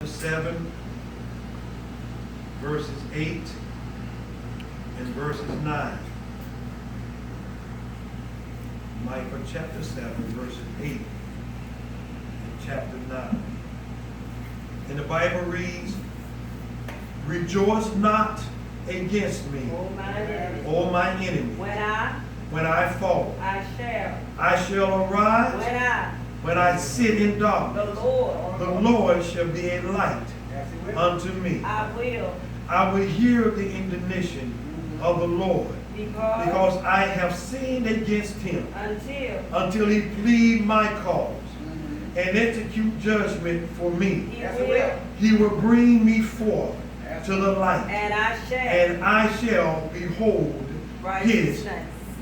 7, verses 8 and verses 9. Micah chapter 7, verses 8 and chapter 9. And the Bible reads, "Rejoice not against me, O my enemy. When I fall, I shall arise. When I sit in darkness, the Lord shall be a light unto me. I will hear the indignation of the Lord, because I have sinned against him, until he plead my cause and execute judgment for me. He will bring me forth to the light, and I shall behold his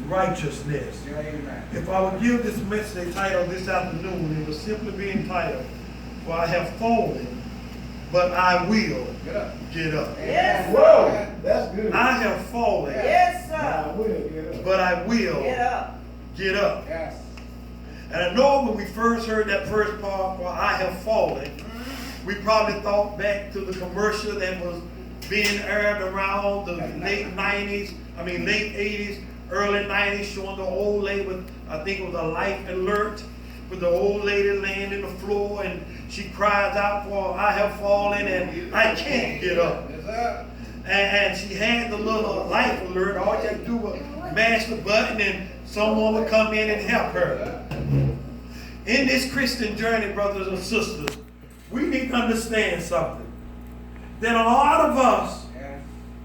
righteousness." If I would give this message a title this afternoon, it would simply be entitled, "For I have fallen, but I will get up." Yes, Whoa. that's good. I have fallen, Yes, sir. but I will get up. Yes. And I know when we first heard that first part, "For I have fallen," we probably thought back to the commercial that was being aired around the late 80s, early 90s, showing the old lady with, I think it was a life alert, with the old lady laying in the floor, and she cries out for, "I have fallen and I can't get up." And she had the little life alert. All you had to do was mash the button and someone would come in and help her. In this Christian journey, brothers and sisters, we need to understand something. That a lot of us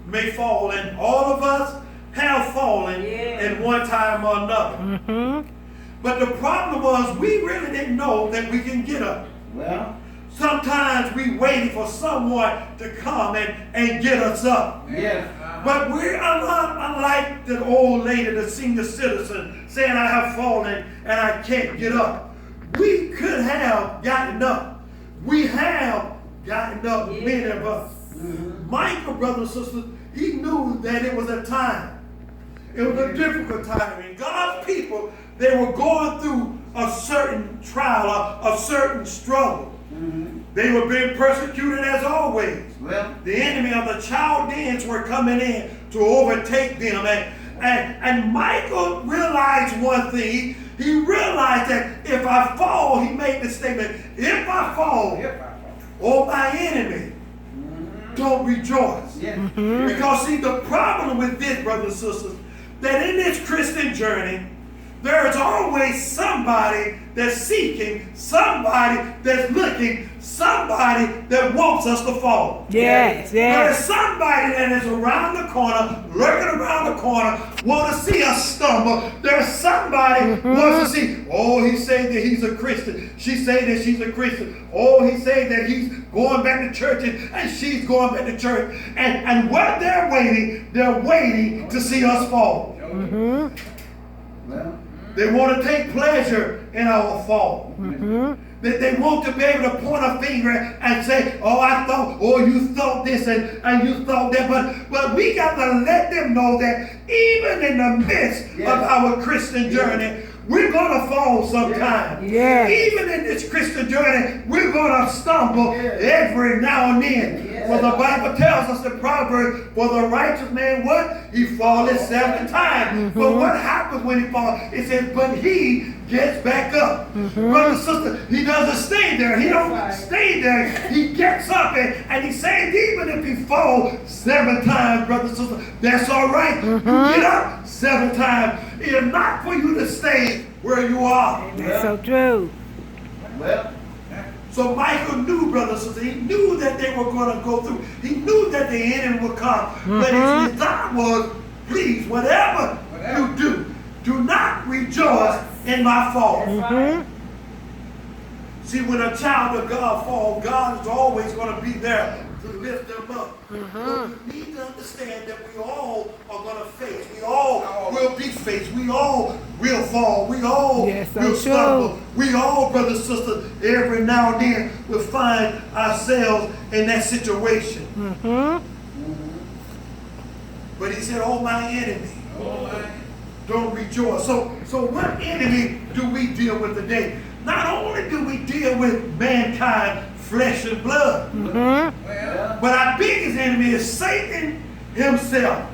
may fall, and all of us have fallen in one time or another. But the problem was we really didn't know that we can get up. Well, sometimes we waited for someone to come and get us up. yes. But we're unlike the old lady, the senior citizen, saying, "I have fallen and I can't get up." We could have gotten up. We have gotten up, many of us. Michael, brothers and sisters, he knew that it was a time. It was a difficult time. And God's people, they were going through a certain trial, a certain struggle. They were being persecuted as always. Well, The enemy of the Chaldeans were coming in to overtake them. And Michael realized one thing. He realized that if I fall, he made the statement, "If I fall, oh my enemy, don't rejoice." Because see, the problem with this, brothers and sisters, that in this Christian journey, there's always somebody that's seeking, somebody that's looking, somebody that wants us to fall. Yes, There's yes. somebody that is around the corner, lurking around the corner, want to see us stumble. There's somebody wants to see, "Oh, he said that he's a Christian. She said that she's a Christian. Oh, he said that he's going back to church and she's going back to church." And what they're waiting to see us fall. well, They want to take pleasure in our fall. They want to be able to point a finger and say, "Oh, I thought, oh, you thought this and you thought that." But we got to let them know that even in the midst of our Christian journey, we're going to fall sometime. Yes. Even in this Christian journey, we're going to stumble every now and then. Well, the Bible tells us in Proverbs, "For the righteous man, what? He falleth 7 times. But what happens when he falls? It says, "But he gets back up." Brother and sister, he doesn't stay there. He don't stay there. He gets up and he says, even if he falls 7 times, brother and sister, that's all right. You get up 7 times. It's not for you to stay where you are. That's so true. well, So Michael knew, brother and sister, he knew that they were going to go through. He knew that the enemy would come. But his desire was, "Please, whatever you do not rejoice in my fall." See, when a child of God falls, God is always going to be there to lift them up. But we need to understand that we all are going to face. We all will be faced. We all will fall. We all will stumble. We all, brothers and sisters, every now and then will find ourselves in that situation. But he said, "Oh, my enemy, don't rejoice." So what enemy do we deal with today? Not only do we deal with mankind flesh and blood. But our biggest enemy is Satan himself.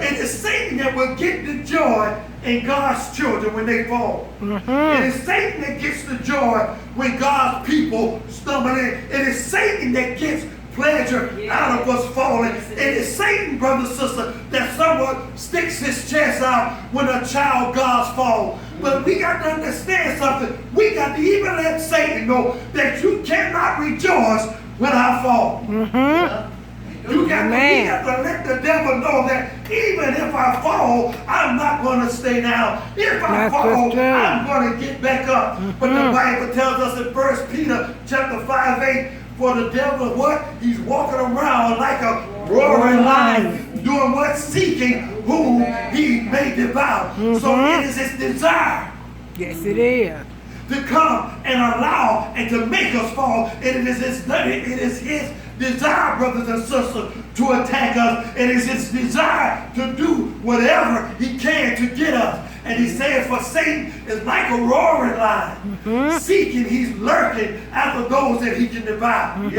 It is Satan that will get the joy in God's children when they fall. It is Satan that gets the joy when God's people stumble in. It is Satan that gets pleasure out of us falling. It is Satan, brother and sister, that someone sticks his chest out when a child of God's falls. But we got to understand something. We got to even let Satan know that you cannot rejoice when I fall. We got to let the devil know that even if I fall, I'm not going to stay down. If I fall, I'm going to get back up. But the Bible tells us in 1 Peter chapter 5:8, for the devil, what? He's walking around like a roaring lion, doing what? Seeking whom he may devour. So it is his desire. Yes, it is. To come and allow and to make us fall. It is his desire, brothers and sisters, to attack us. It is his desire to do whatever he can to get us. And he says, for Satan is like a roaring lion, seeking, he's lurking after those that he can devour.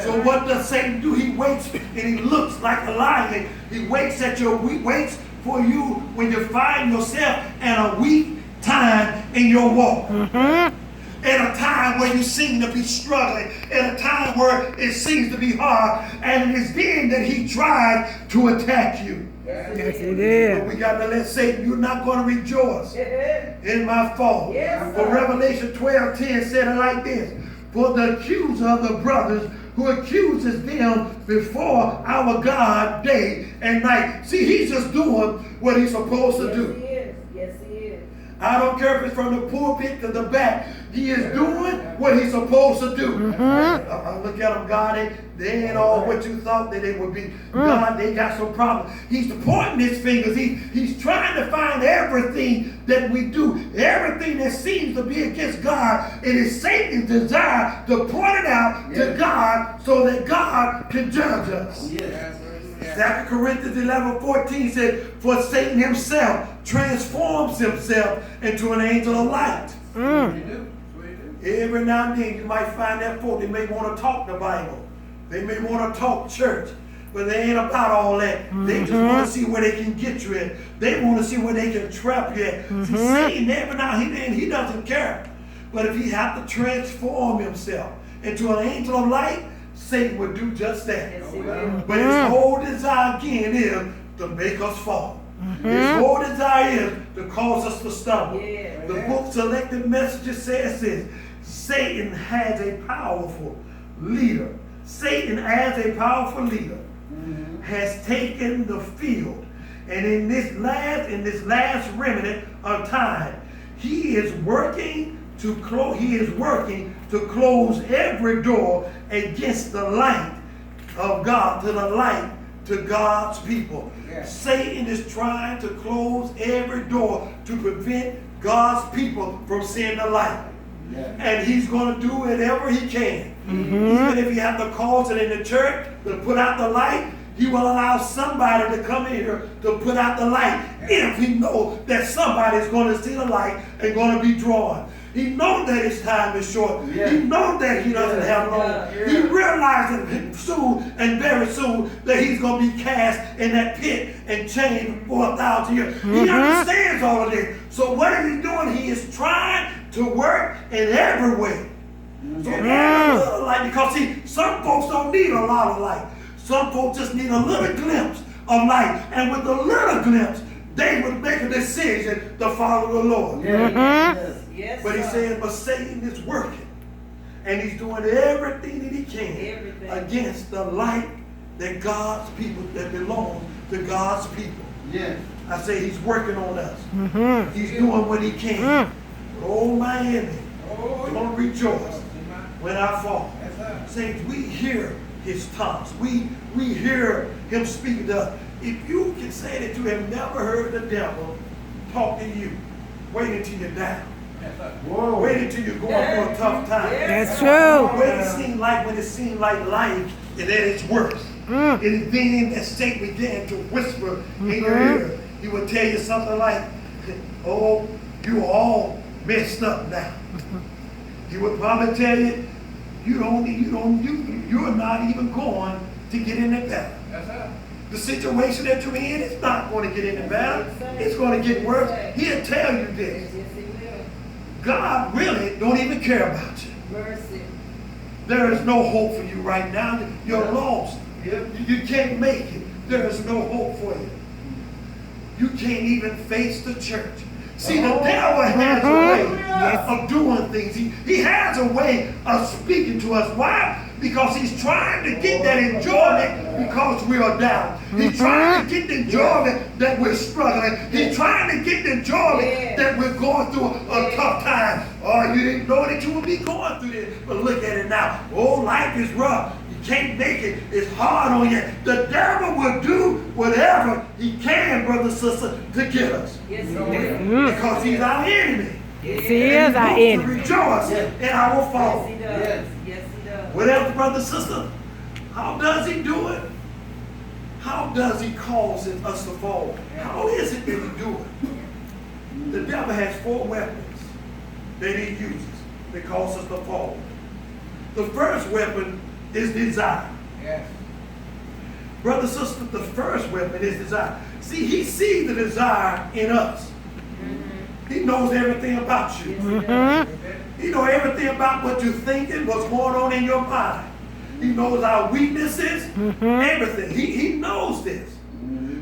So what does Satan do? He waits and he looks like a lion. He waits waits for you when you find yourself in a weak time in your walk. At a time where you seem to be struggling, at a time where it seems to be hard, and it is then that he tries to attack you. Yes, it is. But we got to let Satan, you're not going to rejoice in my fall. For Revelation 12:10 said it like this, for the accuser of the brothers who accuses them before our God day and night. See, he's just doing what he's supposed to do. Yes, he is. I don't care if it's from the pulpit to the back. He is doing what he's supposed to do. I look at them, God, they ain't all what you thought that they would be. God, they got some problems. He's pointing his fingers. He's trying to find everything that we do. Everything that seems to be against God. It is Satan's desire to point it out to God so that God can judge us. 2 Corinthians 11:14 said, for Satan himself transforms himself into an angel of light. Every now and then you might find that folk, they may want to talk the Bible. They may want to talk church. But they ain't about all that. They just want to see where they can get you at. They want to see where they can trap you at. See, Satan, every now and then, he doesn't care. But if he have to transform himself into an angel of light, Satan would do just that. But his whole desire again is to make us fall. His whole desire is to cause us to stumble. The book Selected Messages says this, Satan has a powerful leader. Satan as a powerful leader has taken the field. And in this last remnant of time, he is working to close every door against the light of God, to the light to God's people. Satan is trying to close every door to prevent God's people from seeing the light. And he's going to do whatever he can. Even if he has to cause it in the church to put out the light, he will allow somebody to come in here to put out the light if he knows that somebody is going to see the light and going to be drawn. He knows that his time is short. He knows that he doesn't have long. He realizes soon and very soon that he's going to be cast in that pit and chained for 1,000 years. He understands all of this. So what is he doing? He is trying to work in every way. So every little light, because see, some folks don't need a lot of light. Some folks just need a little glimpse of light. And with a little glimpse, they would make a decision to follow the Lord. But he said, but Satan is working. And he's doing everything that he can against the light that God's people, that belong to God's people. I say he's working on us. He's doing what he can. Oh, my enemy, don't rejoice when I fall. Saints, we hear his taunts. We hear him speak to us. If you can say that you have never heard the devil talk to you, wait until you're down. Wait until you're going through a tough time. That's true. When it seems like life, and then it's worse. It is then that Satan began to whisper in your ear. He would tell you something like, oh, you are all messed up now. He would probably tell you, you're not even going to get any better. That's right. The situation that you're in is not going to get any better. It's going to get worse. He'll tell you this. God really don't even care about you. Mercy. There is no hope for you right now. You're lost. Yep. You can't make it. There is no hope for you. You can't even face the church. See, the devil has a way of doing things. He has a way of speaking to us. Why? Because he's trying to get that enjoyment because we are down. He's trying to get the enjoyment that we're struggling. He's trying to get the enjoyment that we're going through a tough time. Oh, you didn't know that you would be going through this. But look at it now. Oh, life is rough. You can't make it. It's hard on you. The devil will do whatever he can, brother, sister, to get us. Yes, he will. Because he's our enemy. Yes, he is our enemy. To rejoice in our fall. Yes, he does. Yes, he does. What else, brother, sister? How does he do it? How does he cause us to fall? How is it that he do it? The devil has 4 weapons that he uses that cause us to fall. The first weapon is desire. Yes. Brother, sister, the first weapon is desire. See, he sees the desire in us. He knows everything about you. Yes, he does. He knows everything about what you're thinking, what's going on in your mind. He knows our weaknesses, everything. He knows this.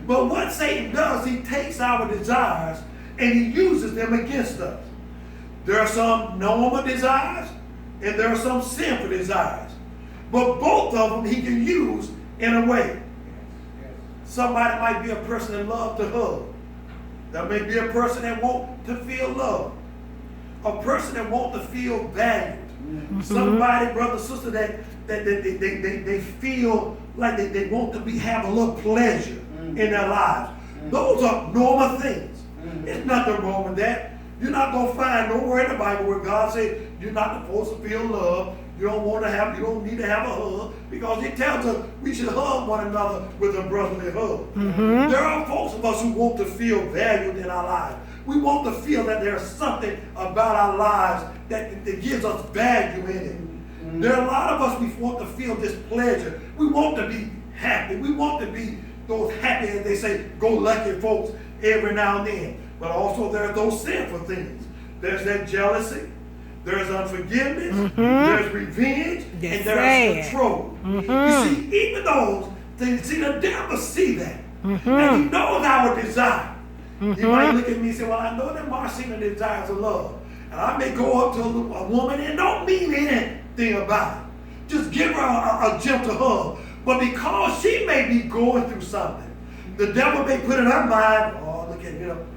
But what Satan does, he takes our desires and he uses them against us. There are some normal desires and there are some sinful desires. But both of them he can use in a way. Somebody might be a person that loves to hug. There may be a person that wants to feel love. A person that wants to feel valued. Somebody, brother, sister, that they feel like they want to have a little pleasure in their lives. Those are normal things. There's nothing wrong with that. You're not going to find nowhere in the Bible where God said you're not supposed to feel love. You don't need to have a hug, because it tells us we should hug one another with a brotherly hug. There are folks of us who want to feel valued in our lives. We want to feel that there's something about our lives that gives us value in it. There are a lot of us, we want to feel this pleasure. We want to be happy. We want to be those happy, as they say, go-lucky folks every now and then. But also there are those sinful things. There's that jealousy. There's unforgiveness, there's revenge, and there's control. You see, even those things, see, the devil see that. And he knows our desire. He might look at me and say, well, I know that Marsena desires a love. And I may go up to a woman and don't mean anything about it. Just give her a gentle hug. But because she may be going through something, the devil may put in her mind, oh, look at him.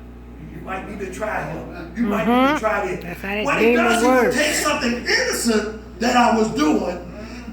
You might need to try him. You might need to try this. What he does, he will take something innocent that I was doing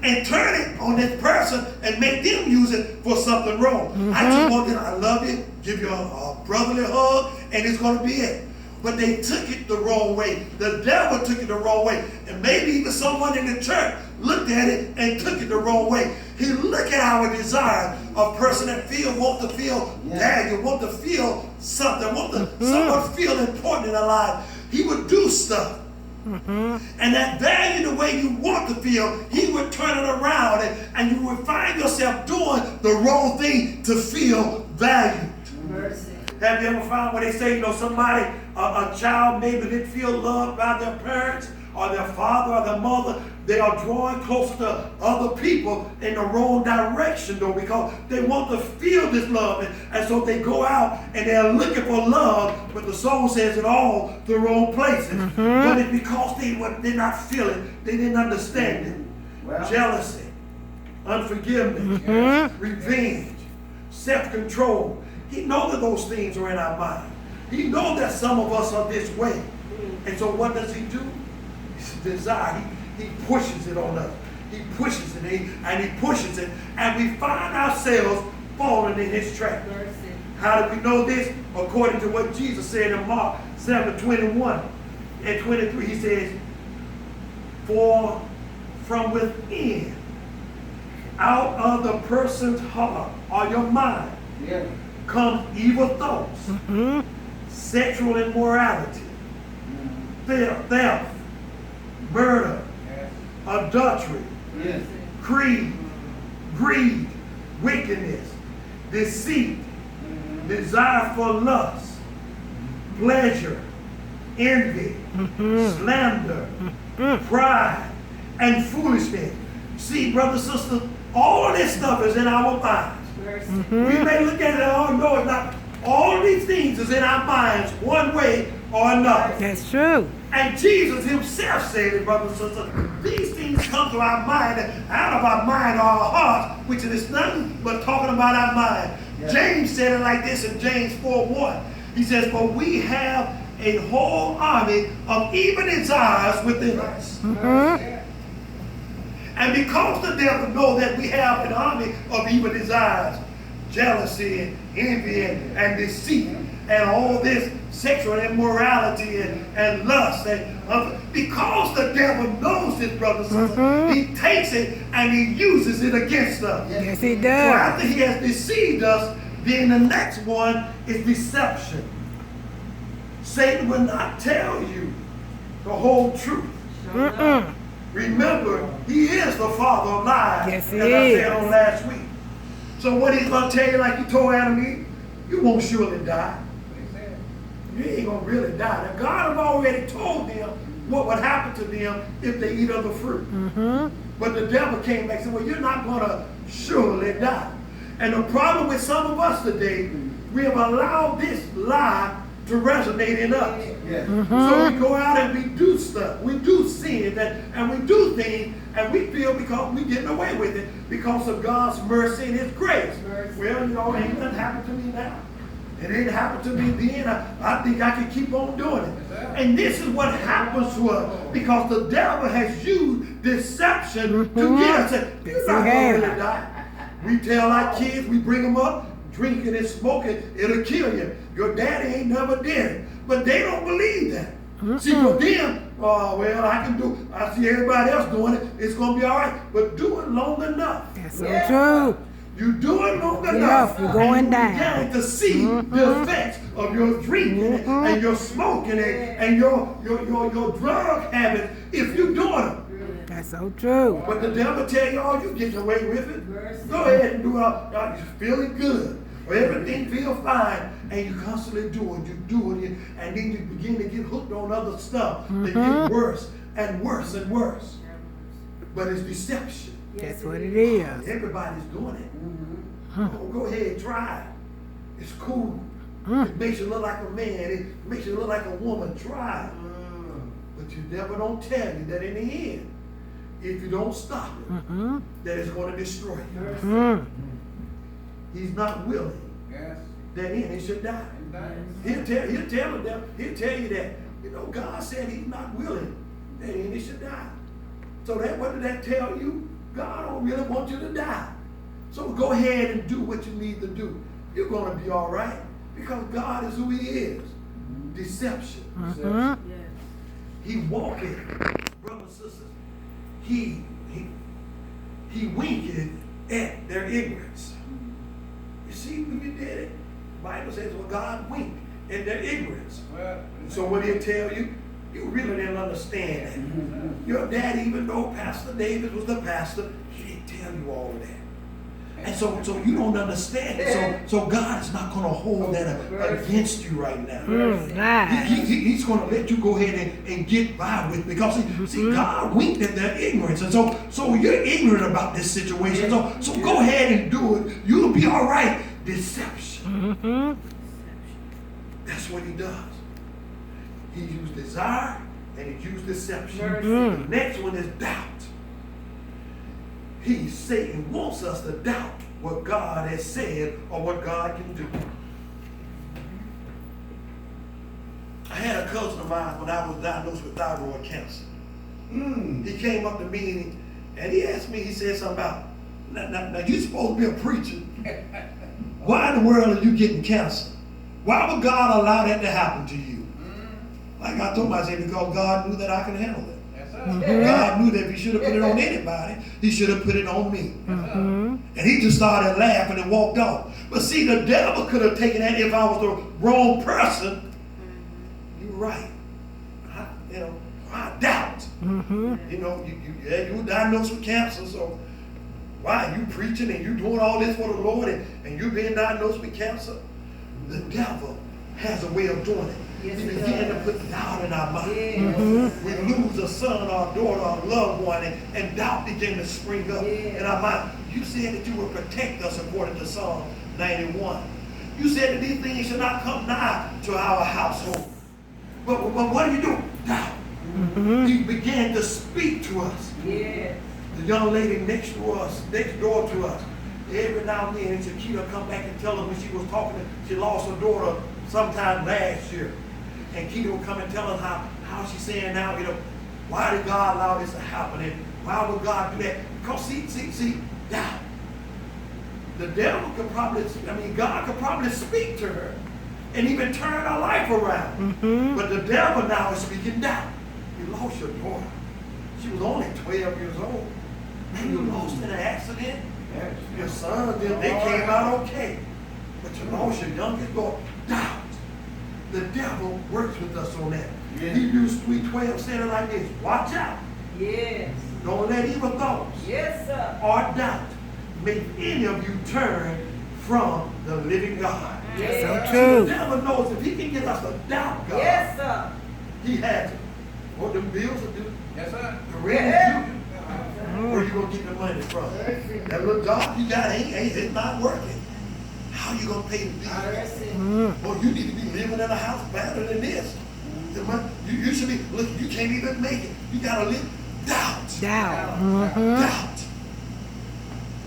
and turn it on this person and make them use it for something wrong. I just want them, I love you, give you a brotherly hug, and it's going to be it. But they took it the wrong way. The devil took it the wrong way. And maybe even someone in the church looked at it and took it the wrong way. He looked at our desire, a person that want to feel valued, want to feel something, want to someone feel important in their life. He would do stuff. And that value, the way you want to feel, he would turn it around and you would find yourself doing the wrong thing to feel valued. Mercy. Have you ever found where they say, somebody, a child maybe didn't feel loved by their parents or their father or their mother? They are drawing closer to other people in the wrong direction, though, because they want to feel this love. And so they go out and they're looking for love, but the song says it all the wrong places. But it's because they did not feel it. They didn't understand it. Well. Jealousy, unforgiveness, revenge, self-control. He knows that those things are in our mind. He knows that some of us are this way. And so what does he do? It's desire. He pushes it on us. He pushes it and he pushes it. And we find ourselves falling in his trap. Mercy. How do we know this? According to what Jesus said in Mark 7:21 and 23, he says, for from within, out of the person's heart or your mind, come evil thoughts, sexual immorality, theft, murder, adultery, Yes. greed, wickedness, deceit, desire for lust, pleasure, envy, slander, pride, and foolishness. See, brothers and sisters, all of this stuff is in our minds. We may look at it, oh no, it's not. All of these things is in our minds one way or another. That's true. And Jesus himself said it, brothers and sisters, these things come to our mind, out of our mind or our heart, which is nothing but talking about our mind. Yeah. James said it like this in James 4:1. He says, for we have a whole army of evil desires within us. And because the devil knows that we have an army of evil desires, jealousy and envy and deceit and all this sexual immorality and lust, because the devil knows this, brothers and sisters, he takes it and he uses it against us. Yes, he So does. after he has deceived us, then the next one is deception. Satan will not tell you the whole truth. Remember, he is the father of lies, Yes, he as I is. said on last week. So what he's going to tell you, like he told Adam and Eve, you won't surely die. You ain't going to really die. Now, God had already told them what would happen to them if they eat of the fruit. But the devil came back and said, well, you're not going to surely die. And the problem with some of us today, we have allowed this lie to resonate in us. Yes. So we go out and we do stuff. We do sin and we do things, and we feel because we're getting away with it because of God's mercy and his grace. Well, you know, ain't nothing happened to me now. It ain't happened to me then. I think I can keep on doing it. And this is what happens to us because the devil has used deception to get us. You're not going to really die. We tell our kids, we bring them up, drinking and smoking, it'll kill you. Your daddy ain't never did it. But they don't believe that. See, for them, oh, well, I see everybody else doing it, it's going to be all right. But do it long enough. That's so true. You do it long enough, you're going and you down. begin to see the effects of your drinking and your smoking and your drug habits if you're doing them. That's so true. But the devil tell you, oh, you getting away with it. Go ahead and do it. You're feeling good. Or everything feels fine. And you constantly do it, and then you begin to get hooked on other stuff that get worse and worse and worse. But it's deception. That's what it is. Everybody's doing it. Oh, go ahead, try it. It's cool. It makes you look like a man. It makes you look like a woman. Try it. But you never don't tell you that in the end, if you don't stop it, that it's going to destroy you. He's not willing that any should die. He'll tell you that. You know, God said he's not willing that any should die. So that what did that tell you? God don't really want you to die. So go ahead and do what you need to do. You're going to be all right because God is who he is. Deception. He walketh, brothers and sisters. He winketh at their ignorance. You see when you did it? The Bible says, well, God winked at their ignorance. So what he'll tell you, you really didn't understand that. Your dad, even though Pastor Davis was the pastor, he didn't tell you all of that. And so you don't understand it. So God is not going to hold that against you right now. He's going to let you go ahead and get by with it because see, God winked at their ignorance. And so you're ignorant about this situation. So go ahead and do it. You'll be all right. Deception. That's what he does. He used desire and he used deception. The next one is doubt. Satan wants us to doubt what God has said or what God can do. I had a cousin of mine when I was diagnosed with thyroid cancer. He came up to me and he asked me, he said something about, now you're supposed to be a preacher. Why in the world are you getting cancer? Why would God allow that to happen to you? Like I told him, I said, because God knew that I can handle it. God knew that if he should have put it on anybody, he should have put it on me. And he just started laughing and walked off. But see, the devil could have taken that if I was the wrong person. You're right. I doubt. You know, you were diagnosed with cancer, so why you preaching and you doing all this for the Lord and you being diagnosed with cancer? The devil has a way of doing it. Yes, He it began to does. put doubt in our mind. Yes. We lose a son, our daughter, our loved one, and doubt began to spring up in our mind. You said that you would protect us according to Psalm 91. You said that these things should not come nigh to our household. But what do? Doubt. He began to speak to us. Yes. The young lady next door to us, every now and then, Shakita come back and tell her when she was talking, she lost her daughter sometime last year. And Keita would come and tell us how she's saying now, you know, why did God allow this to happen? And why would God do that? Because see, doubt. The devil could probably, God could probably speak to her and even turn her life around. But the devil now is speaking doubt. You lost your daughter. She was only 12 years old. And you lost in an accident. Your son, they came out okay. But you lost your youngest daughter. Doubt. The devil works with us on that. Yeah. Hebrews 3:12 said it like this. Watch out. Yes. Don't let evil thoughts Yes, sir. or doubt make any of you turn from the living God. Yes. So The true. devil knows if he can get us to doubt God, Yes, sir. he has it. What the bills will do, Yes, sir. the rent will do. Where you gonna get the money from? That little job you got it's not working. How you gonna pay the bills? Mercy. Oh, you need to be living in a house better than this. You should be, look, you can't even make it. You gotta live. Doubt. Doubt. Doubt.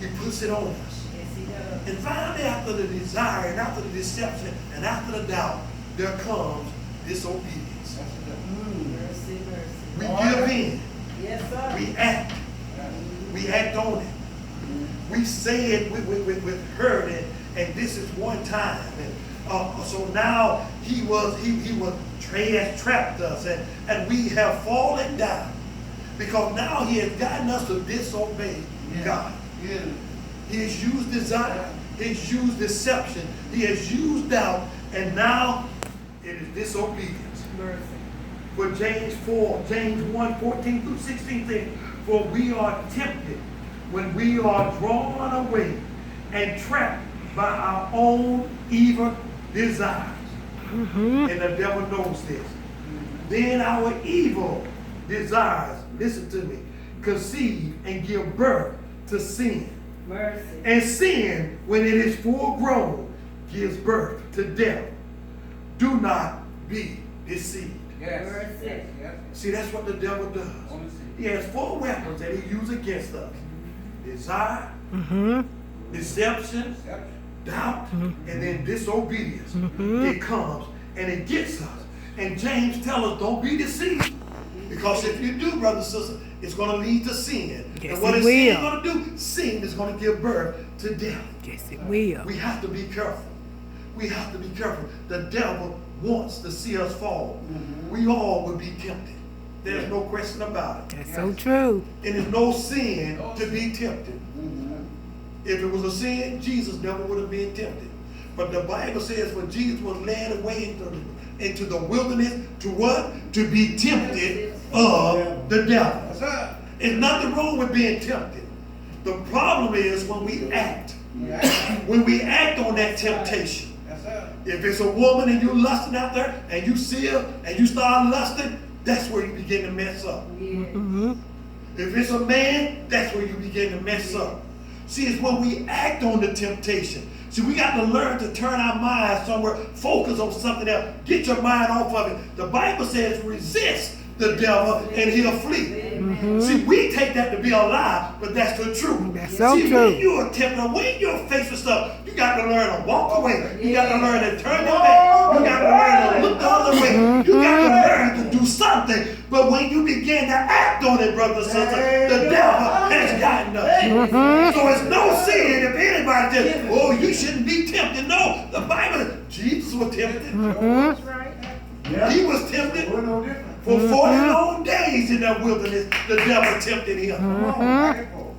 He puts it on us. Yes, he does. And finally, after the desire and after the deception and after the doubt, there comes disobedience. Mercy, mercy. We give in. Yes, sir. We act. We act on it. We say it with hurt, and this is one time. And so now he has trapped us, and we have fallen down because now he has gotten us to disobey God. Yeah. He has used desire. He has used deception. He has used doubt, and now it is disobedience. Mercy. For James 1:14 through 16 says, for we are tempted when we are drawn away and trapped by our own evil desires. And the devil knows this. Then our evil desires, listen to me, conceive and give birth to sin. Mercy. And sin, when it is full grown, gives birth to death. Do not be deceived. Yes. Mercy. Yes. See, that's what the devil does. He has 4 weapons that he uses against us. Desire, deception, doubt, and then disobedience. It comes and it gets us. And James tells us, don't be deceived. Because if you do, brothers and sisters, it's going to lead to sin. Yes, and what it is sin will. going to do? Sin is going to give birth to death. Yes, it will. We have to be careful. We have to be careful. The devil wants to see us fall. We all will be tempted. There's no question about it. That's so true. It is no sin to be tempted. If it was a sin, Jesus never would have been tempted. But the Bible says when Jesus was led away into the wilderness to what? To be tempted of the devil. Yes, sir. There's nothing wrong with being tempted. The problem is when we act. When we act on that temptation. Yes, sir. If it's a woman and you're lusting out there and you see her and you start lusting, that's where you begin to mess up. Yeah. If it's a man, that's where you begin to mess up. See, it's when we act on the temptation. See, we got to learn to turn our minds somewhere, focus on something else. Get your mind off of it. The Bible says resist the devil and he'll flee. See, we take that to be a lie, but that's the truth. That's so See, true. when you're tempted, when you're faced with stuff, you got to learn to walk away. You got to learn to turn your back. You got to learn to look the other way. You got to learn to do something. But when you begin to act on it, brothers and sisters, the devil has gotten us. So it's no sin if anybody says, oh, you shouldn't be tempted. No, the Bible, Jesus was tempted. That's right. Yeah. He was tempted. We're no different. For 40 long days in that wilderness, the devil tempted him. Come on,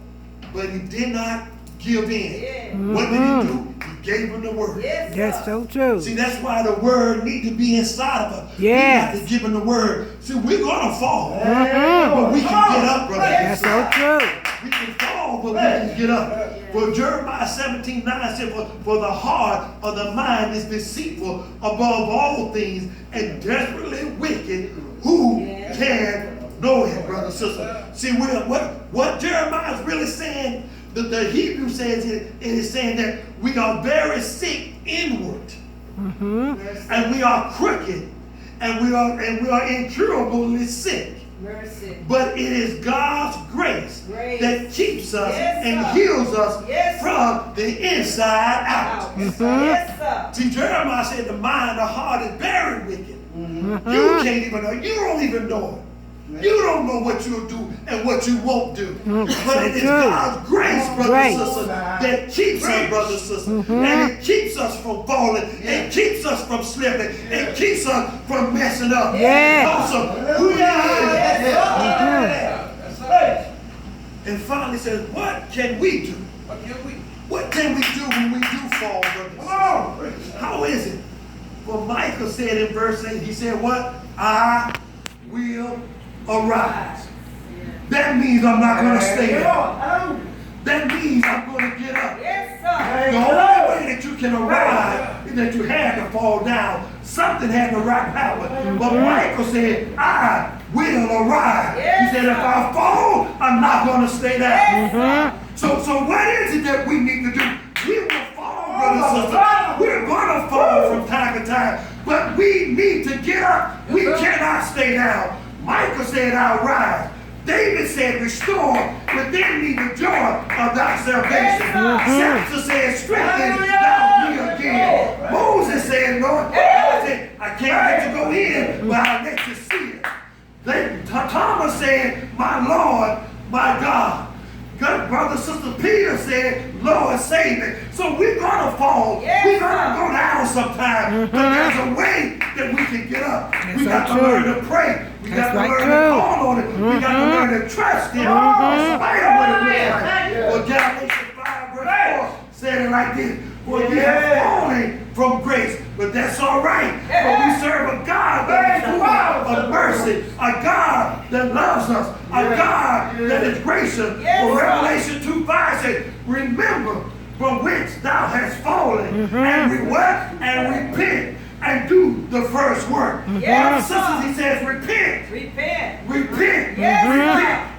But he did not give in. Yeah. What did he do? He gave him the word. Yes, That's sir. so true. See, that's why the word need to be inside of us. Yes. We have to give him the word. See, we're going to fall. Mhm. But we can get up, brother. That's so true. We can fall, but we can get up. For Jeremiah 17:9 said, for the heart of the mind is deceitful above all things and desperately wicked. Who can know it, brother, sister? See, what Jeremiah is really saying, the Hebrew says it is saying that we are very sick inward, and we are crooked, and we are incurably sick. Mercy. But it is God's grace that keeps us and sir. heals us Yes, from the inside out. Yes, sir. See, Jeremiah said the mind, the heart is very wicked. You can't even know. You don't even know it. You don't know what you'll do and what you won't do. But it is God's grace, brothers and sisters, that keeps us, brothers and sisters. And it keeps us from falling. It keeps us from slipping. It keeps us from messing up. Also, who you and finally says, what can we do? What can we do when we do fall, brothers? How is it? Well, Michael said in verse 8, he said, what? I will arise. That means I'm not going to stay there. That means I'm going to get up. Yes, sir. The only way that you can arise is that you had to fall down. Something had to happen. But Michael said, I will arise. He said, if I fall, I'm not going to stay down. So what is it that we need to do? We will fall, brothers and sisters. We're going to fall from time to time. But we need to get up. We cannot stay down. Michael said, I'll rise. David said, restore within me the joy of thy salvation. Samson said, strengthen thou me again. Moses said, Lord, I can't let you go in, but I'll let you see it. Thomas said, my Lord, my God. Good brother, sister Peter said, Lord, save me. So we're going to fall. We're going to go down sometime. But there's a way that we can get up. We got to learn to pray. We got to learn to call on it. We got to learn to trust Him. In spite of what it looks like. Well, Galatians 5 verse 4 said it like this. For you have fallen from grace, but that's all right. But we serve a God that is full of mercy, a God that loves us, a God that is gracious. For Revelation 2:5 says, remember from which thou hast fallen, and repent and do the first work. Brothers and sisters, he says, repent. Repent.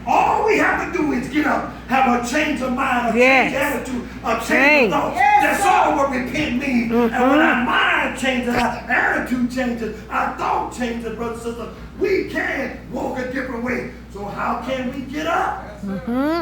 All we have to do is get up, have a change of mind, a change of attitude, a change of thoughts. That's all what repent means. And when our mind changes, our attitude changes, our thought changes, brothers and sisters, we can walk a different way. So how can we get up?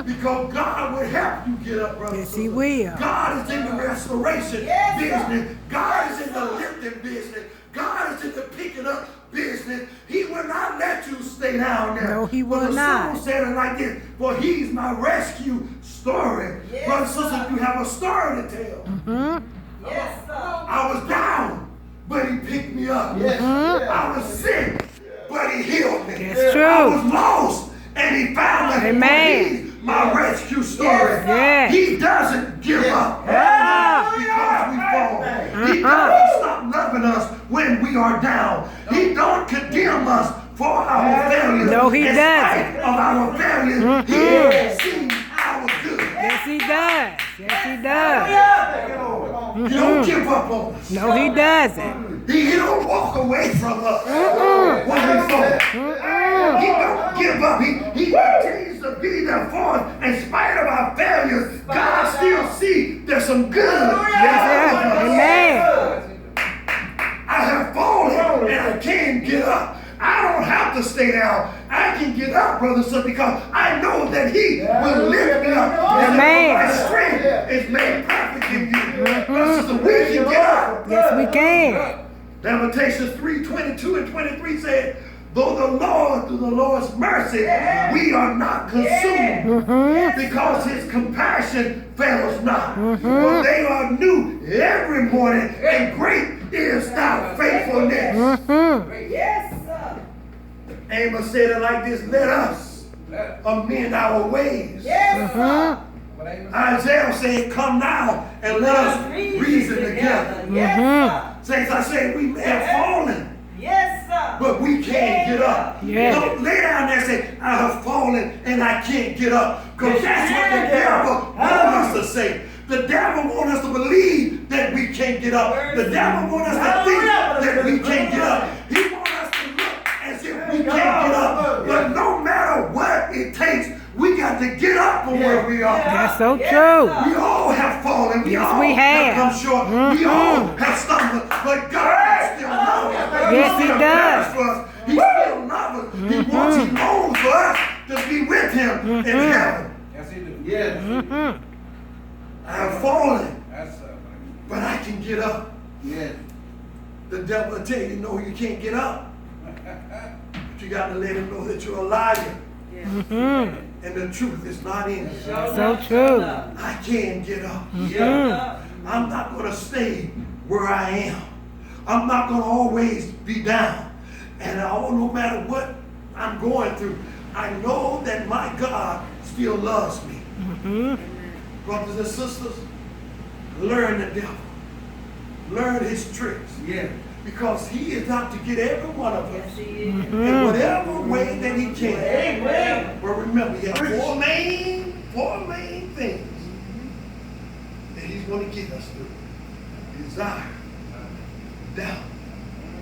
Because God will help you get up, brothers and sisters. Yes, He will. God is in the restoration business. God is in the lifting business. God is in the picking up business. He will not let you stay down there. No, He will the not. song said it like this, for He's my rescue story. Brothers and sisters, you have a story to tell. I was down, but He picked me up. I was sick, but He healed me. That's true. I was lost, and He found me. Amen. He's my rescue story. He doesn't give up because we fall. He doesn't stop loving us when we are down. He don't condemn us for our failures. No, He In doesn't. spite of our failures, He sees our good. Yes, He does. Yes, He does. He don't give up on us. No, He doesn't. He don't walk away from us when we fall. He don't give up. He continues to be there for us. In spite of our failures, God still sees there's some good. Yes, Amen. I have fallen and I can get up. I don't have to stay down. I can get up, brothers and sisters, because I know that He will lift me up. Amen. My strength is made perfect in you. Brothers and sisters, we can get up. Yes, we can. Lamentations 3:22 and 23 said, though through the Lord's mercy, we are not consumed, because His compassion fails not. For they are new every morning, and great is thy faithfulness. Amos said it like this, let us amend our ways. Isaiah said, come now and let us reason together. Yes, Saints, I say we may have fallen, sir. Yes, sir. but we can't get up. Yeah. Don't lay down there and say, I have fallen and I can't get up. Because that's what the devil wants us to say. The devil wants us to believe that we can't get up. The devil wants us to think that we can't get up. He wants us to look as if we can't get up. But no matter what it takes, we got to get up from where we are. That's so Yes, true. sir. We all have fallen. Yes, all we have. come short. We all have stumbled. But God still loves us. Yes, He still does. cares for us. He still loves us. He wants, He longs for us to be with Him in heaven. Yes, he do. Yes. I have fallen, That's but I can get up. Yes. The devil will tell you, no, you can't get up. But you got to let him know that you're a liar. And the truth is not in you. So true. I can get up. Yeah. I'm not going to stay where I am. I'm not going to always be down. And no matter what I'm going through, I know that my God still loves me. Brothers and sisters, learn the devil. Learn his tricks. Yes. Because he is out to get every one of Yes, us he is. in whatever way that he can. Amen. But remember, he has four main things that he's going to get us through. Desire, doubt,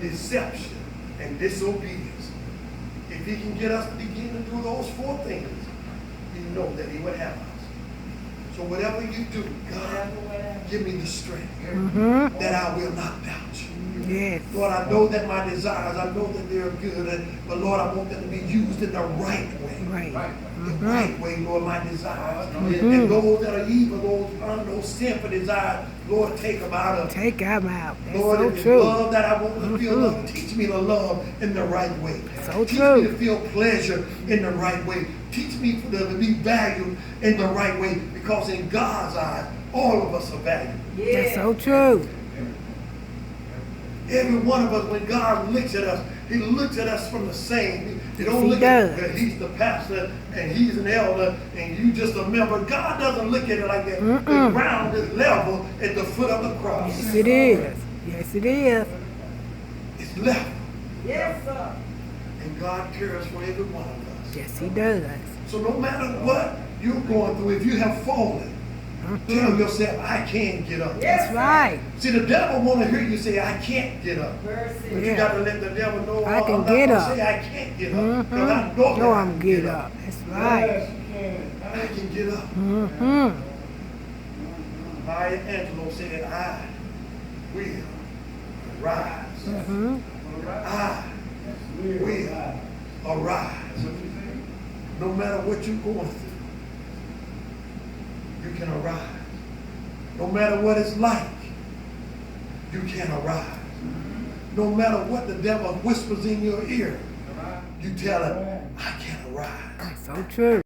deception, and disobedience. If he can get us to begin to do those four things, you know that he would have us. So whatever you do, God, give me the strength that I will not doubt you. Yes. Lord, I know that my desires, I know that they're good, but Lord, I want them to be used in the right way. Right. The right way, Lord, my desires. And those that are evil, those sinful desires, Lord, take them out of me. Take them out. That's Lord, so if it's true. love that I want to feel love, teach me to love in the right way. So teach true. me to feel pleasure in the right way. Teach me to be valued in the right way, because in God's eyes, all of us are valuable. That's so true. Every one of us, when God looks at us, He looks at us from the same. He don't He look at does. that he's the pastor and he's an elder and you just a member. God doesn't look at it like that. The ground is level at the foot of the cross. Yes, it is. Yes, it is. It's level. Yes, sir. And God cares for every one of us. Yes, He does. So no matter what you're going through, if you have fallen, tell yourself, I can get up. Yes, That's right. See, the devil want to hear you say, I can't get up. But Mercy. you got to let the devil know, I can I'm not get gonna up. say I can't get up. Because I know that No, I I'm can get up. That's right. I can get up. Maya Angelou said, I will rise. I will arise. No matter what you're going through, you can arise. No matter what it's like, you can arise. No matter what the devil whispers in your ear, you tell him, I can arise. So true.